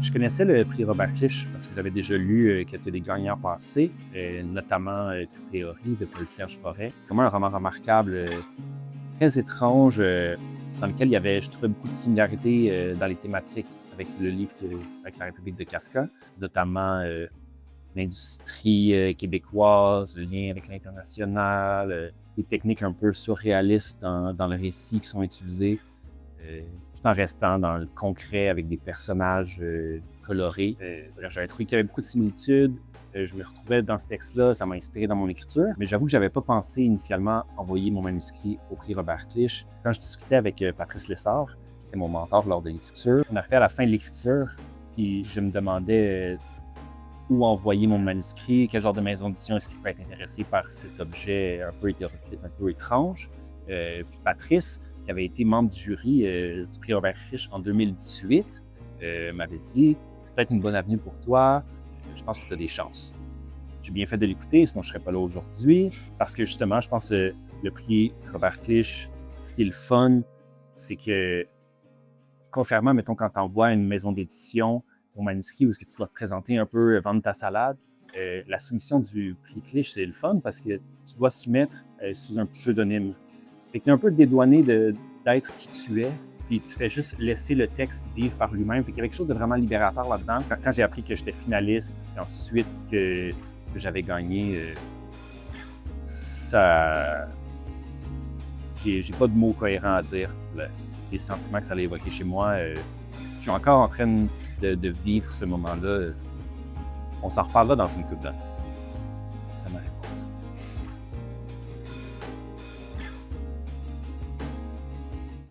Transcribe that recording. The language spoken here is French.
Je connaissais le prix Robert Clich parce que j'avais déjà lu quelques des gagnants passés, notamment Toute théorie de Paul-Serge Forêt. Vraiment un roman remarquable, très étrange, dans lequel il y avait, je trouvais, beaucoup de similarités dans les thématiques avec le livre avec la République de Kafka, notamment l'industrie québécoise, le lien avec l'international, les techniques un peu surréalistes dans le récit qui sont utilisées, tout en restant dans le concret avec des personnages colorés. Bref, j'avais trouvé qu'il y avait beaucoup de similitudes. Je me retrouvais dans ce texte-là, ça m'a inspiré dans mon écriture. Mais j'avoue que je n'avais pas pensé initialement envoyer mon manuscrit au prix Robert Clich. Quand je discutais avec Patrice Lessard, qui était mon mentor lors de l'écriture, on arrivait à la fin de l'écriture, puis je me demandais où envoyer mon manuscrit, quel genre de maison d'édition est-ce qui peut être intéressé par cet objet un peu hétéroclite, un peu étrange. Puis Patrice, qui avait été membre du jury du prix Robert Clich en 2018, m'avait dit « C'est peut-être une bonne avenue pour toi, je pense que tu as des chances. » J'ai bien fait de l'écouter, sinon je ne serais pas là aujourd'hui, parce que justement, je pense que le prix Robert Clich, ce qui est le fun, c'est que, contrairement, mettons, quand tu envoies à une maison d'édition ton manuscrit où est-ce que tu dois te présenter un peu, vendre ta salade, la soumission du prix Clich, c'est le fun parce que tu dois soumettre sous un pseudonyme. Fait que tu es un peu dédouané d'être qui tu es, puis tu fais juste laisser le texte vivre par lui-même. Fait qu'il y avait quelque chose de vraiment libérateur là-dedans. Quand j'ai appris que j'étais finaliste, et ensuite que j'avais gagné, ça... J'ai pas de mots cohérents à dire. Les sentiments que ça allait évoquer chez moi, je suis encore en train de vivre ce moment-là. On s'en reparlera dans une couple d'années. Ça m'arrête.